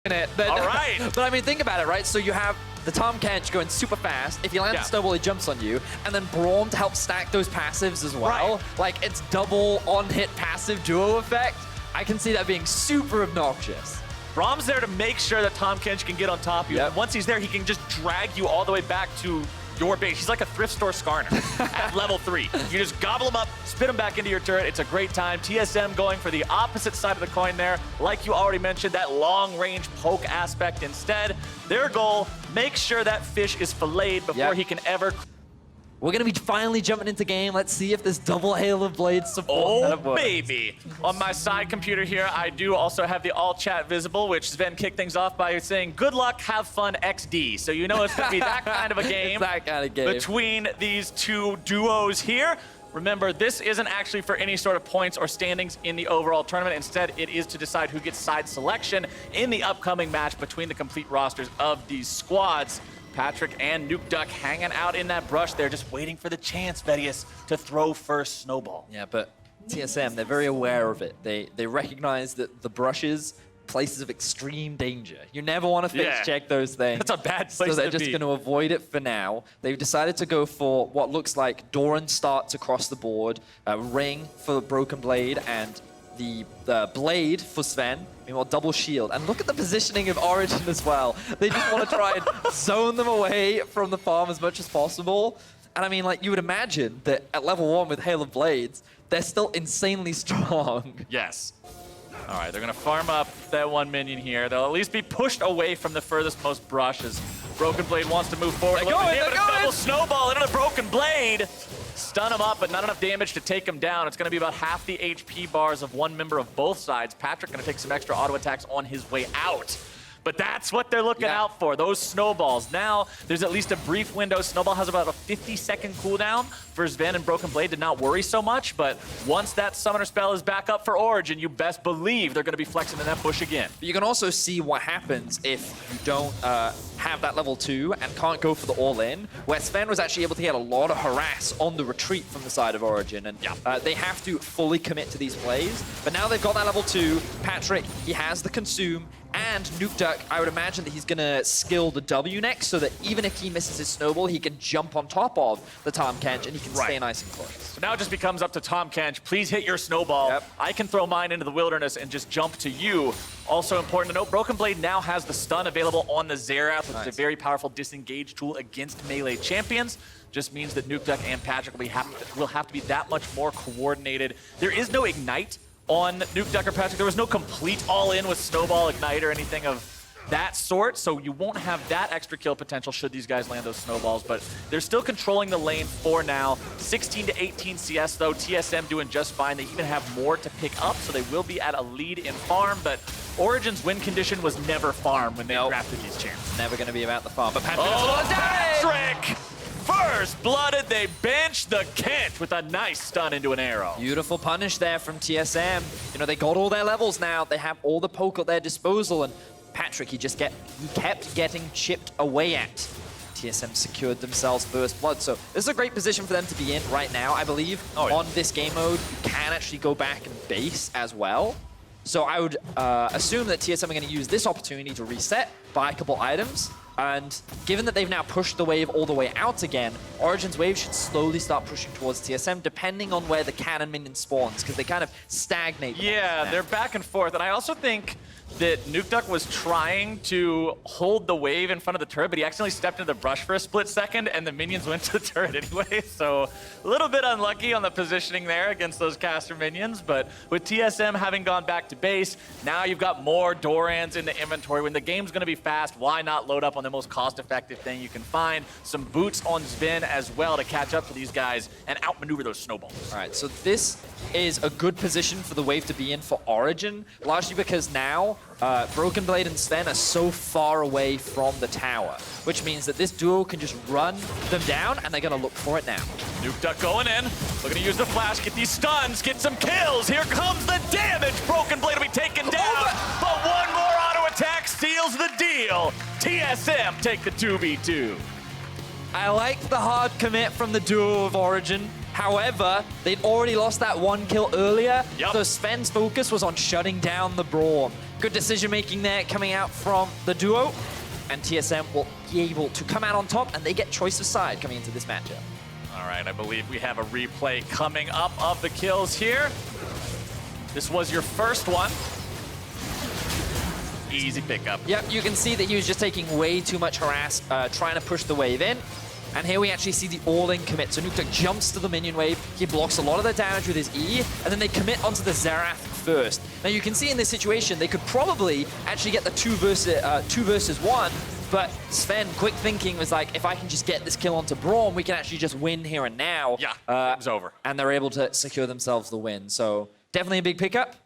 But, All right. But I mean, think about it, right? So you have the Tahm Kench going super fast. If you land the snowball, he jumps on you. And then Braum to help stack those passives as well. Right. Like, it's double on-hit passive duo effect. I can see that being super obnoxious. Braum's there to make sure that Tahm Kench can get on top of you. And once he's there, he can just drag you all the way back to your base. He's like a thrift store Skarner at level 3. You just gobble him up, spit him back into your turret. It's a great time. TSM going for the opposite side of the coin there. Like you already mentioned, that long-range poke aspect instead. Their goal, make sure that fish is filleted before he can ever... We're going to be finally jumping into game. Let's see if this double Hail of Blades support baby. On my side computer here, I do also have the all chat visible, which Sven kicked things off by saying, good luck, have fun, XD. So you know it's going to be that kind of a game. That kind of game. Between these two duos here. Remember, this isn't actually for any sort of points or standings in the overall tournament. Instead, it is to decide who gets side selection in the upcoming match between the complete rosters of these squads. Patrick and Nuke Duck hanging out in that brush there, just waiting for the chance, Vedius, to throw first snowball. Yeah, but TSM, they're very aware of it. They recognize that the brushes, places of extreme danger. You never want to fix check those things. That's a bad place to be. So they're be. just going to avoid it for now. They've decided to go for what looks like Doran starts across the board, Ring for Broken Blade, and the Blade for Sven. Meanwhile, double shield. And look at the positioning of Origen as well. They just want to try and zone them away from the farm as much as possible. And I mean, like, you would imagine that at level 1 with Hail of Blades, they're still insanely strong. Yes. All right, they're going to farm up that one minion here. They'll at least be pushed away from the furthest most brush as Broken Blade wants to move forward. They're going, a double snowball into the Broken Blade. Stun him up, but not enough damage to take him down. It's going to be about half the HP bars of one member of both sides. Patrick going to take some extra auto attacks on his way out. But that's what they're looking out for, those snowballs. Now, there's at least a brief window. Snowball has about a 50-second cooldown for Sven and Broken Blade to not worry so much. But once that summoner spell is back up for Origen, you best believe they're going to be flexing in that bush again. But you can also see what happens if you don't have that level 2 and can't go for the all-in, where Sven was actually able to get a lot of harass on the retreat from the side of Origen. And they have to fully commit to these plays. But now they've got that level 2. Patrick, he has the consume. And Nuke Duck, I would imagine that he's going to skill the W next so that even if he misses his snowball, he can jump on top of the Tahm Kench and he can stay nice and close. So now it just becomes up to Tahm Kench. Please hit your snowball. I can throw mine into the wilderness and just jump to you. Also important to note, Broken Blade now has the stun available on the Xerath, which is a very powerful disengage tool against melee champions. Just means that Nuke Duck and Patrick will have to be that much more coordinated. There is no Ignite on Nuke Duck or Patrick. There was no complete all-in with Snowball, Ignite, or anything of that sort, so you won't have that extra kill potential should these guys land those snowballs, but they're still controlling the lane for now. 16 to 18 CS though, TSM doing just fine. They even have more to pick up, so they will be at a lead in farm, but Origen's win condition was never farm when they drafted these champs. Never going to be about the farm, but Patrick! First blooded, they bench the Kent with a nice stun into an arrow. Beautiful punish there from TSM. You know, they got all their levels now. They have all the poke at their disposal, and Patrick, he kept getting chipped away at. TSM secured themselves first blood, so this is a great position for them to be in right now. I believe on this game mode, you can actually go back and base as well. So I would assume that TSM are going to use this opportunity to reset, buy a couple items, and given that they've now pushed the wave all the way out again, Origen's wave should slowly start pushing towards TSM, depending on where the cannon minion spawns, because they kind of stagnate. Yeah, they're back and forth, and I also think that Nuke Duck was trying to hold the wave in front of the turret, but he accidentally stepped into the brush for a split second, and the minions went to the turret anyway, so a little bit unlucky on the positioning there against those caster minions, but with TSM having gone back to base, now you've got more Dorans in the inventory. When the game's going to be fast, why not load up on the most cost-effective thing you can find? Some boots on Sven as well to catch up to these guys and outmaneuver those snowballs. All right, so this is a good position for the wave to be in for Origen, largely because now Broken Blade and Sven are so far away from the tower, which means that this duo can just run them down, and they're going to look for it now. Nuke Duck going in, looking to use the flash, get these stuns, get some kills. Here comes the damage. Broken Blade will be taken down, but one more auto attack seals the deal. TSM take the 2v2. I like the hard commit from the duo of Origen. However, they'd already lost that one kill earlier, so Sven's focus was on shutting down the Braum. Good decision-making there coming out from the duo. And TSM will be able to come out on top, and they get choice of side coming into this matchup. All right, I believe we have a replay coming up of the kills here. This was your first one. Easy pickup. Yep, you can see that he was just taking way too much harass, trying to push the wave in. And here we actually see the all-in commit. So Nukta jumps to the minion wave. He blocks a lot of the damage with his E, and then they commit onto the Xerath first. Now you can see in this situation, they could probably actually get the two versus one, but Sven, quick thinking, was like, if I can just get this kill onto Braum, we can actually just win here and now. Yeah, it was over. And they're able to secure themselves the win. So definitely a big pickup.